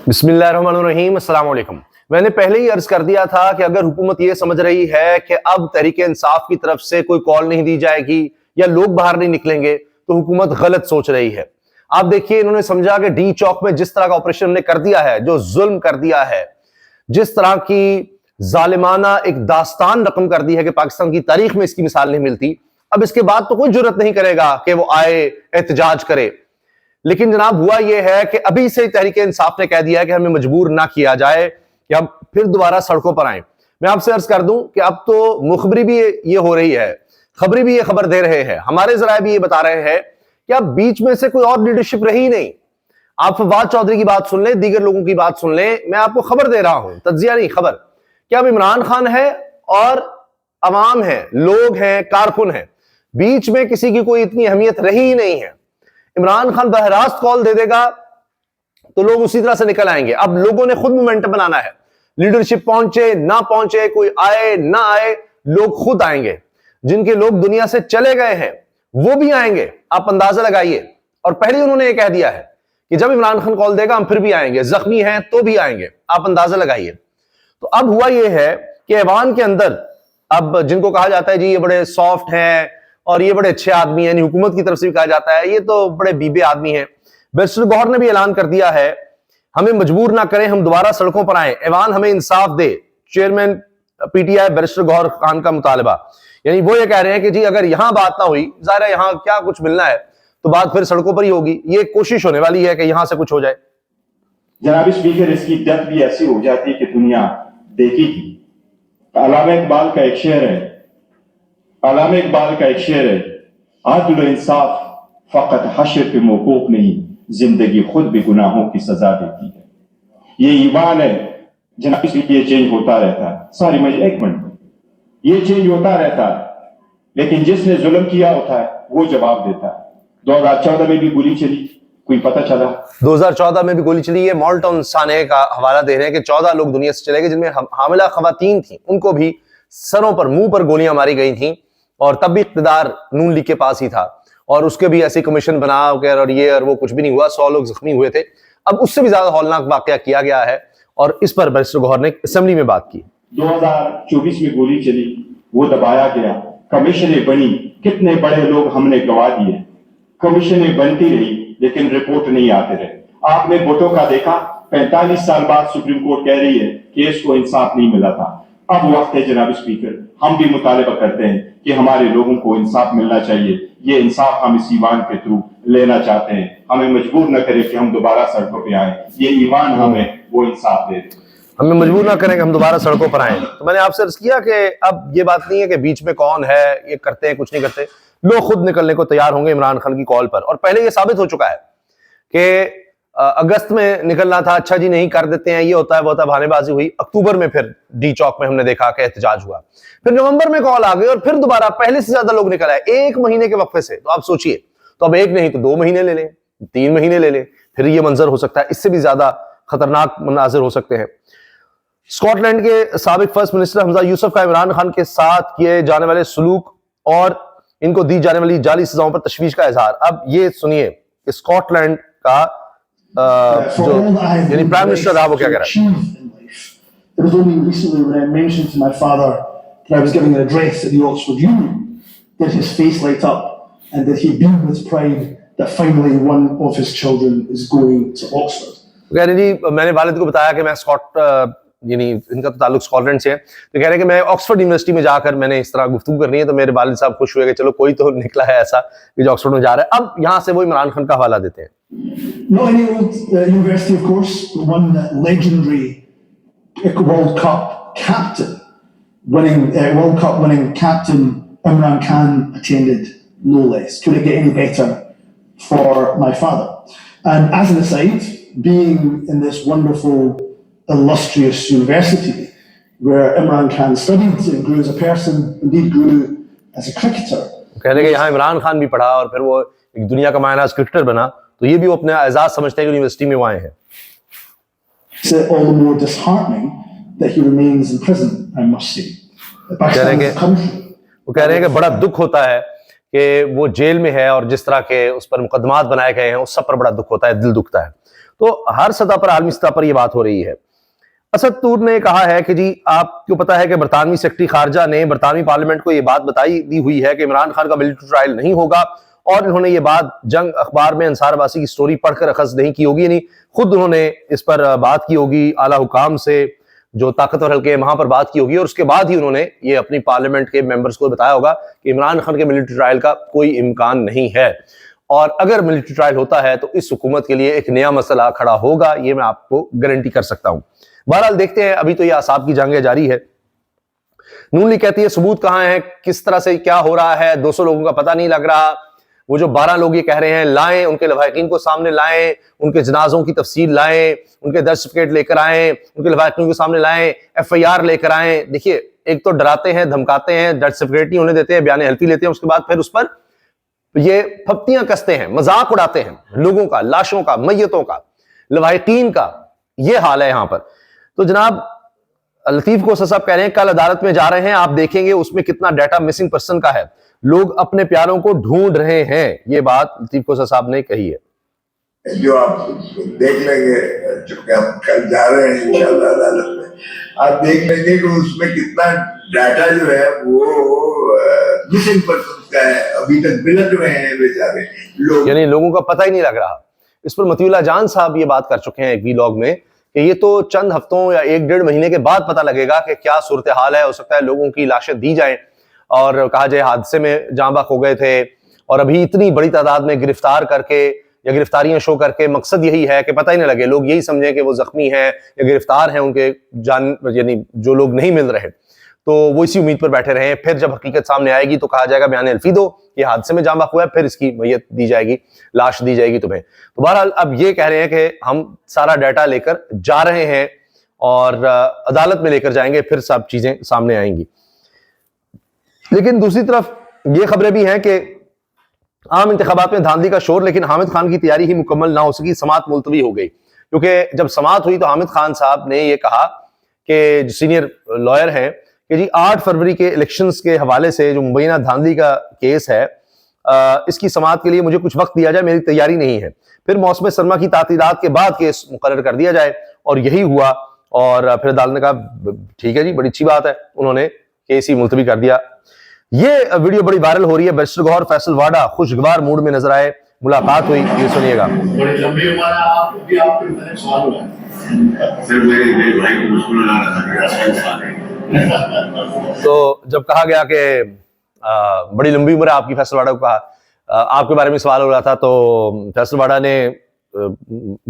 بسم اللہ الرحمن الرحیم، السلام علیکم۔ میں نے پہلے ہی عرض کر دیا تھا کہ اگر حکومت یہ سمجھ رہی ہے کہ اب تحریک انصاف کی طرف سے کوئی کال نہیں دی جائے گی یا لوگ باہر نہیں نکلیں گے تو حکومت غلط سوچ رہی ہے۔ آپ دیکھیے، انہوں نے سمجھا کہ ڈی چوک میں جس طرح کا آپریشن نے کر دیا ہے، جو ظلم کر دیا ہے، جس طرح کی ظالمانہ ایک داستان رقم کر دی ہے کہ پاکستان کی تاریخ میں اس کی مثال نہیں ملتی، اب اس کے بعد تو کوئی جرت نہیں کرے گا کہ وہ آئے احتجاج کرے۔ لیکن جناب ہوا یہ ہے کہ ابھی سے تحریک انصاف نے کہہ دیا ہے کہ ہمیں مجبور نہ کیا جائے کہ ہم پھر دوبارہ سڑکوں پر آئیں۔ میں آپ سے عرض کر دوں کہ اب تو مخبری بھی یہ ہو رہی ہے، خبری بھی یہ خبر دے رہے ہیں، ہمارے ذرائع بھی یہ بتا رہے ہیں کہ اب بیچ میں سے کوئی اور لیڈرشپ رہی نہیں۔ آپ فواد چودھری کی بات سن لیں، دیگر لوگوں کی بات سن لیں، میں آپ کو خبر دے رہا ہوں، تجزیہ نہیں، خبر کہ اب عمران خان ہے اور عوام ہے، لوگ ہیں، کارکن ہیں، بیچ میں کسی کی کوئی اتنی اہمیت رہی ہی نہیں ہے۔ عمران خان براہ راست کال دے دے گا تو لوگ اسی طرح سے نکل آئیں گے۔ اب لوگوں نے خود مومنٹم بنانا ہے، لیڈرشپ پہنچے نہ پہنچے، کوئی آئے نہ آئے، لوگ خود آئیں گے۔ جن کے لوگ دنیا سے چلے گئے ہیں وہ بھی آئیں گے، آپ اندازہ لگائیے۔ اور پہلے انہوں نے یہ کہہ دیا ہے کہ جب عمران خان کال دے گا ہم پھر بھی آئیں گے، زخمی ہیں تو بھی آئیں گے، آپ اندازہ لگائیے۔ تو اب ہوا یہ ہے کہ ایوان کے اندر اب جن کو کہا جاتا ہے جی یہ بڑے سافٹ ہیں اور یہ بڑے اچھے آدمی ہیں، یعنی حکومت کی طرف سے بھی کہا جاتا ہے یہ تو بڑے بیبے آدمی ہیں، بیرسٹر گوہر نے بھی اعلان کر دیا ہے ہمیں مجبور نہ کریں، ہم دوبارہ سڑکوں پر آئیں، ایوان ہمیں انصاف دے۔ Chairman P T I barrister Gohar Khan کا مطالبہ، یعنی وہ یہ کہہ رہے ہیں کہ جی اگر یہاں بات نہ ہوئی، ظاہر ہے یہاں کیا کچھ ملنا ہے تو بات پھر سڑکوں پر ہی ہوگی، یہ کوشش ہونے والی ہے کہ یہاں سے کچھ ہو جائے۔ جناب اسپیکر، اس کی ڈیتھ بھی ایسی ہو جاتی ہے کہ دنیا دیکھی تھی۔ علامہ اقبال کا ایک شعر ہے، علامہ اقبال کا ایک شعر ہے، عدل و انصاف فقط حشر پہ موقوف نہیں، زندگی خود بھی گناہوں کی سزا دیتی ہے۔ یہ ایمان ہے جناب، اس لیے یہ چینج ہوتا رہتا ہے، سوری مجھے ایک منٹ، یہ چینج ہوتا رہتا ہے، لیکن جس نے ظلم کیا ہوتا ہے وہ جواب دیتا ہے۔ 2014 میں بھی گولی چلی، کوئی پتہ چلا؟ 2014 میں بھی گولی چلی ہے۔ مالٹون سانے کا حوالہ دے رہے ہیں کہ 14 لوگ دنیا سے چلے گئے جن میں حاملہ خواتین تھیں، ان کو بھی سروں پر، منہ پر گولیاں ماری گئی تھیں، اور تب بھی اقتدار نون لیگ کے پاس ہی تھا، اور اس کے بھی ایسی کمیشن بنا کر اور یہ اور وہ کچھ بھی نہیں ہوا، 100 لوگ زخمی ہوئے تھے۔ اب اس سے بھی زیادہ ہولناک واقعہ کیا گیا ہے اور اس پر بیرسٹر گوہر نے اسمبلی میں بات کی۔ 2024 میں گولی چلی، وہ دبایا گیا، کمیشنیں بنی، کتنے بڑے لوگ ہم نے گوا دیے، کمیشنیں بنتی رہی لیکن رپورٹ نہیں آتے رہے۔ آپ نے ووٹوں کا دیکھا، 45 سال بعد سپریم کورٹ کہہ رہی ہے کہ اس کو انصاف نہیں ملا تھا۔ اب وقت ہے جناب اسپیکر، ہم بھی مطالبہ کرتے ہیں کہ ہمارے لوگوں کو انصاف ملنا چاہیے۔ یہ انصاف ہم اس ایوان کے تھرو لینا چاہتے ہیں، ہمیں مجبور نہ کرے کہ ہم دوبارہ سڑکوں پہ آئیں، یہ ایوان ہمیں وہ انصاف دے دے، ہمیں مجبور نہ کریں کہ ہم دوبارہ سڑکوں پر آئیں۔ تو میں نے آپ سے عرض کیا کہ اب یہ بات نہیں ہے کہ بیچ میں کون ہے، یہ کرتے ہیں کچھ نہیں کرتے، لوگ خود نکلنے کو تیار ہوں گے عمران خان کی کال پر۔ اور پہلے یہ ثابت ہو چکا ہے کہ اگست میں نکلنا تھا، اچھا جی نہیں کر دیتے ہیں، یہ ہوتا ہے وہ ہوتا ہے، بہانے بازی ہوئی۔ اکتوبر میں پھر ڈی چوک میں ہم نے دیکھا کہ احتجاج ہوا، پھر نومبر میں کال آ گئی اور پھر دوبارہ پہلے سے زیادہ لوگ نکل آئے ایک مہینے کے وقفے سے۔ تو آپ سوچئے، تو اب ایک نہیں تو 2 مہینے لے لیں، 3 مہینے لے لیں، پھر یہ منظر ہو سکتا ہے، اس سے بھی زیادہ خطرناک مناظر ہو سکتے ہیں۔ اسکاٹ لینڈ کے سابق فرسٹ منسٹر حمزہ یوسف کا عمران خان کے ساتھ کیے جانے والے سلوک اور ان کو دی جانے والی جعلی سزاؤں پر تشویش کا اظہار۔ اب یہ سنیے کہ اسکاٹ لینڈ کا جو یعنی پرائم منسٹر رہا وہ کیا کہہ رہا ہے۔ It was only recently when I mentioned to my father that I was giving an address at the Oxford Union that his face light up and that he beamed with pride that finally one of his children is going to Oxford. کہہ رہے جی میں نے والد کو بتایا کہ میں Scott یعنی ان کا تعلق اسکاٹ لینڈ سے ہے، تو کہہ رہے ہیں کہ میں آکسفورڈ یونیورسٹی میں جا کر میں نے اس طرح گفتگو کرنی ہے، تو میرے والد صاحب خوش ہوئے کہ چلو کوئی تو نکلا ہے ایسا کہ جو آکسفورڈ میں جا رہا ہے۔ اب یہاں سے وہ عمران خان کا حوالہ دیتے ہیں۔ Not any old university, of course, but one legendary World Cup captain, World Cup winning captain Imran Khan attended, no less. Couldn't get any better for my father. And as an aside, being in this wonderful, illustrious university where Imran Khan studied and grew as a person, indeed grew as a cricketer. کہہ رہے کہ یہاں عمران خان بھی پڑھا اور پھر وہ ایک دنیا کا مایہ ناز کرکٹر بنا، تو یہ بھی وہ اپنے اعزاز سمجھتے ہیں کہ یونیورسٹی میں وہ آئے ہیں۔ It's all the more disheartening that he remains in prison, I must say. Pakistan is a country. وہ کہہ رہے ہیں کہ بڑا دکھ ہوتا ہے کہ وہ جیل میں ہے اور جس طرح کے اس پر مقدمات بنائے گئے ہیں اس سب پر بڑا دکھ ہوتا ہے، دل دکھتا ہے۔ تو ہر سطح پر، عالمی سطح پر یہ بات ہو رہی ہے۔ اسد طور نے کہا ہے کہ جی آپ کو پتا ہے کہ برطانوی سیکرٹری خارجہ نے برطانوی پارلیمنٹ کو یہ بات بتائی دی ہوئی ہے کہ عمران خان کا ملٹری ٹرائل نہیں ہوگا، اور انہوں نے یہ بات جنگ اخبار میں انصار باسی کی سٹوری پڑھ کر اخذ نہیں کی ہوگی، یعنی خود انہوں نے اس پر بات کی ہوگی اعلیٰ حکام سے جو طاقتور حلقے ہیں وہاں پر بات کی ہوگی، اور اس کے بعد ہی انہوں نے یہ اپنی پارلیمنٹ کے ممبرز کو بتایا ہوگا کہ عمران خان کے ملٹری ٹرائل کا کوئی امکان نہیں ہے، اور اگر ملٹری ٹرائل ہوتا ہے تو اس حکومت کے لیے ایک نیا مسئلہ کھڑا ہوگا، یہ میں آپ کو گارنٹی کر سکتا ہوں۔ بہرحال دیکھتے ہیں، ابھی تو یہ اعصاب کی جنگ جاری ہے۔ نون لیگ کہتی ہے ثبوت کہاں ہے، کس طرح سے کیا ہو رہا ہے، 200 لوگوں کا پتہ نہیں لگ رہا۔ وہ جو 12 لوگ یہ کہہ رہے ہیں لائیں، ان کے لواحقین کو سامنے لائیں، ان کے جنازوں کی تفصیل لائیں، ان کے ڈیتھ سرٹیفکیٹ لے کر آئیں، ان کے لواحقین کو سامنے لائیں، FIR لے کر آئیں۔ دیکھیے، ایک تو ڈراتے ہیں، دھمکاتے ہیں، ڈیتھ سرٹیفکیٹ نہیں ہونے دیتے ہیں، بیان حلفی لیتے ہیں، اس کے بعد پھر اس پر یہ پھپتیاں کستے ہیں، مذاق اڑاتے ہیں لوگوں کا، لاشوں کا، میتوں کا، لواحقین کا۔ یہ حال ہے یہاں پر۔ تو جناب لطیف کوسہ صاحب کہہ رہے ہیں کل عدالت میں جا رہے ہیں، آپ دیکھیں گے اس میں کتنا ڈیٹا مسنگ پرسن کا ہے، لوگ اپنے پیاروں کو ڈھونڈ رہے ہیں۔ یہ بات لطیف کوسہ صاحب نے کہی ہے۔ جو آپ دیکھ لیں گے، چونکہ ہم کل جا رہے ہیں انشاءاللہ عدالت میں، آپ دیکھ لیں گے کہ اس میں کتنا ڈیٹا جو ہے وہ مسنگ پرسن کا ہے، ابھی تک بلٹ رہے ہیں بیچارے لوگ، یعنی لوگوں کا پتہ ہی نہیں لگ رہا۔ اس پر مطیع اللہ جان صاحب یہ بات کر چکے ہیں ایک ویلاگ میں کہ یہ تو چند ہفتوں یا 1-1.5 مہینے کے بعد پتہ لگے گا کہ کیا صورتحال ہے۔ ہو سکتا ہے لوگوں کی لاشیں دی جائیں اور کہا جائے حادثے میں جاں بحق ہو گئے تھے، اور ابھی اتنی بڑی تعداد میں گرفتار کر کے یا گرفتاریاں شو کر کے مقصد یہی ہے کہ پتہ ہی نہ لگے، لوگ یہی سمجھیں کہ وہ زخمی ہیں یا گرفتار ہیں، ان کے جان یعنی جو لوگ نہیں مل رہے، تو وہ اسی امید پر بیٹھے رہے ہیں۔ پھر جب حقیقت سامنے آئے گی تو کہا جائے گا بیان حلفی دو، یہ حادثے میں جاں بحق ہوا ہے، پھر اس کی میت دی جائے گی، لاش دی جائے گی تمہیں۔ تو بہرحال اب یہ کہہ رہے ہیں کہ ہم سارا ڈیٹا لے کر جا رہے ہیں اور عدالت میں لے کر جائیں گے، پھر سب چیزیں سامنے آئیں گی۔ لیکن دوسری طرف یہ خبریں بھی ہیں کہ عام انتخابات میں دھاندلی کا شور، لیکن حامد خان کی تیاری ہی مکمل نہ ہو سکی، سماعت ملتوی ہو گئی۔ کیونکہ جب سماعت ہوئی تو حامد خان صاحب نے یہ کہا کہ جو سینئر لائر ہیں کہ جی 8 فروری کے الیکشنز کے حوالے سے جو مبینہ دھاندلی کا کیس ہے، اس کی سماعت کے لیے مجھے کچھ وقت دیا جائے، میری تیاری نہیں ہے، پھر موسم سرما کی تعطیلات کے بعد کیس مقرر کر دیا جائے، اور یہی ہوا۔ اور پھر عدالت نے کہا ٹھیک ہے جی، بڑی اچھی بات ہے، انہوں نے کیس ہی ملتوی کر دیا۔ یہ ویڈیو بڑی وائرل ہو رہی ہے۔ بیرسٹر گوہر فیصل واڈا خوشگوار موڈ میں نظر آئے، ملاقات ہوئی، یہ سنیے گا۔ بڑی لمبی عمر ہے آپ کی، آپ کے میں سوال ہوا ہے پھر میرے بھائی کو مشکل نہ رہا کہ ایسا انسان ہے۔ تو جب کہا گیا کہ بڑی لمبی عمر ہے آپ کی، فیصل واڈا کو کہا آپ کے بارے میں سوال ہو رہا تھا، تو فیصل واڈا نے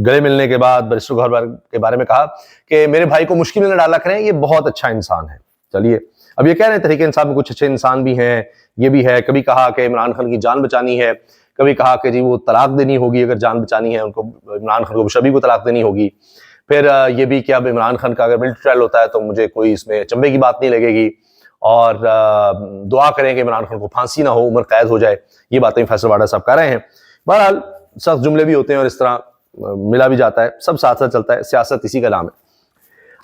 گلے ملنے کے بعد بیرسٹر گوہر کے بارے میں کہا کہ میرے بھائی کو مشکل میں نہ ڈالا کریں، یہ بہت اچھا انسان ہے۔ چلیے اب یہ کہہ رہے ہیں تحریک انصاف میں کچھ اچھے انسان بھی ہیں، یہ بھی ہے۔ کبھی کہا کہ عمران خان کی جان بچانی ہے، کبھی کہا کہ جی وہ طلاق دینی ہوگی اگر جان بچانی ہے ان کو، عمران خان کو شبی کو طلاق دینی ہوگی۔ پھر یہ بھی کہ اب عمران خان کا اگر ملٹری ٹرائل ہوتا ہے تو مجھے کوئی اس میں چمبے کی بات نہیں لگے گی، اور دعا کریں کہ عمران خان کو پھانسی نہ ہو، عمر قید ہو جائے۔ یہ باتیں فیصل واڈا صاحب کہہ رہے ہیں۔ بہرحال سخت جملے بھی ہوتے ہیں اور اس طرح ملا بھی جاتا ہے، سب ساتھ ساتھ چلتا ہے، سیاست اسی کا نام ہے۔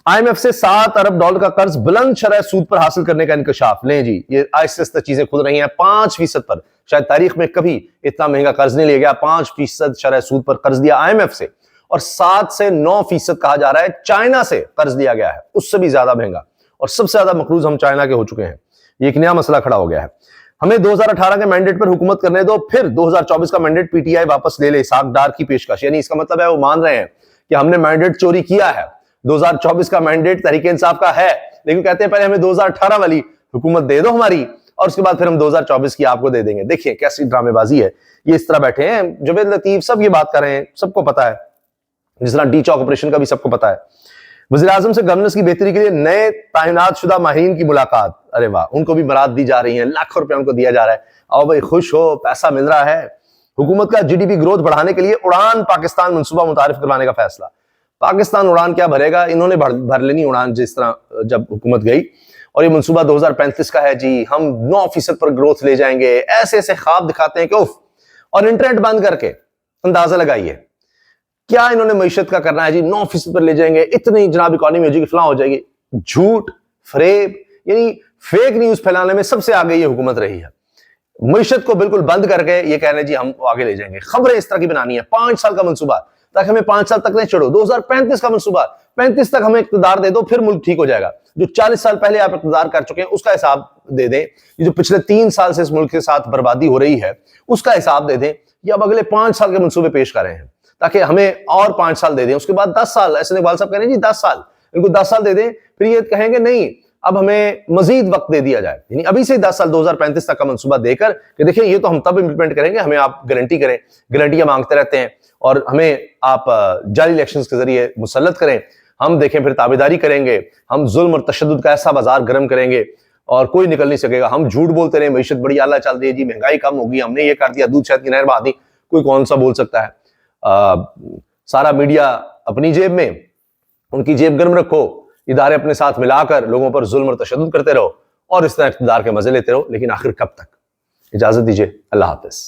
IMF سے $7 ارب کا قرض بلند شرح سود پر حاصل کرنے کا انکشاف۔ لیں جی، یہ آہستہ آہستہ چیزیں کھل رہی ہیں۔ 5% پر، شاید تاریخ میں کبھی اتنا مہنگا قرض نہیں لیا گیا۔ 5% شرح سود پر قرض دیا IMF سے، اور 7 سے 9% کہا جا رہا ہے چائنا سے قرض دیا گیا ہے، اس سے بھی زیادہ مہنگا، اور سب سے زیادہ مقروض ہم چائنا کے ہو چکے ہیں۔ یہ ایک نیا مسئلہ کھڑا ہو گیا ہے۔ ہمیں 2018 کے مینڈیٹ پر حکومت کرنے دو، پھر 2024 کا مینڈیٹ PTI واپس لے لے، اسحاق ڈار کی پیشکش۔ یعنی اس کا مطلب ہے وہ مان رہے ہیں کہ ہم نے مینڈیٹ چوری کیا ہے، 2024 کا مینڈیٹ تحریک انصاف کا ہے، لیکن کہتے ہیں پہلے ہمیں 2018 والی حکومت دے دو ہماری، اور اس کے بعد پھر ہم 2024 کی آپ کو دے دیں گے۔ دیکھیں کیسی ڈرامے بازی ہے۔ یہ اس طرح بیٹھے ہیں، جوید لطیف سب یہ بات کر رہے ہیں، سب کو پتا ہے، جس طرح ڈی چاک آپریشن کا بھی سب کو پتا ہے۔ وزیر اعظم سے گورننس کی بہتری کے لیے نئے تعینات شدہ ماہرین کی ملاقات۔ ارے واہ، ان کو بھی برات دی جا رہی ہیں، لاکھوں روپے ان کو دیا جا رہا ہے۔ آؤ بھائی خوش ہو، پیسہ مل رہا ہے۔ حکومت کا GDP گروتھ بڑھانے کے لیے اڑان پاکستان منصوبہ متعارف کروانے کا فیصلہ۔ پاکستان اڑان کیا بھرے گا، انہوں نے بھر لینی اڑان جس طرح جب حکومت گئی، اور یہ منصوبہ 2035 کا ہے جی، ہم 9% پر گروتھ لے جائیں گے۔ ایسے ایسے خواب دکھاتے ہیں کہ اوف، اور انٹرنیٹ بند کر کے اندازہ لگائیے کیا انہوں نے معیشت کا کرنا ہے جی، 9% پر لے جائیں گے، اتنی جناب اکانومی ہو جائے گی، فلاں ہو جائے گی۔ جھوٹ، فریب، یعنی فیک نیوز پھیلانے میں سب سے آگے یہ حکومت رہی ہے۔ معیشت کو بالکل بند کر کے یہ کہنا ہے جی ہم آگے لے جائیں گے، خبریں اس طرح کی بنانی ہے۔ 5 سال کا منصوبہ، تاکہ ہمیں 5 سال تک نہیں چھوڑو. 2035 کا منصوبہ, 35 تک ہمیں اقتدار دے دو, پھر ملک ٹھیک ہو جائے گا. جو 40 سال پہلے آپ اقتدار کر چکے ہیں اس کا حساب دے دیں. یہ جو پچھلے 3 سال سے اس ملک کے ساتھ بربادی ہو رہی ہے اس کا حساب دے دیں. یہ اب اگلے 5 سال کے منصوبے پیش کر رہے ہیں تاکہ ہمیں اور 5 سال دے دیں. اس کے بعد 10 سال, ایسے اقبال صاحب کہہ رہے ہیں جی 10 سال, ان کو 10 سال دے دیں. پھر یہ کہیں گے نہیں اب ہمیں مزید وقت دے دیا جائے, یعنی ابھی سے 10 سال 2035 تک کا منصوبہ دے کر کہ دیکھیں یہ تو ہم تب امپلیمنٹ کریں گے, ہمیں آپ گارنٹی کریں. گارنٹیاں مانگتے رہتے ہیں اور ہمیں آپ جعلی الیکشنز کے ذریعے مسلط کریں, ہم دیکھیں پھر تابعداری کریں گے, ہم ظلم اور تشدد کا ایسا بازار گرم کریں گے اور کوئی نکل نہیں سکے گا. ہم جھوٹ بولتے رہے, معیشت بڑی اعلیٰ چل رہی ہے جی, مہنگائی کم ہوگی, ہم نے یہ کر دیا, دودھ شہد کی نہر بہا دی, کوئی کون سا بول سکتا ہے. سارا میڈیا اپنی جیب میں, ان کی جیب گرم رکھو, ادارے اپنے ساتھ ملا کر لوگوں پر ظلم اور تشدد کرتے رہو اور اس طرح اقتدار کے مزے لیتے رہو. لیکن آخر کب تک؟ اجازت دیجیے, اللہ حافظ.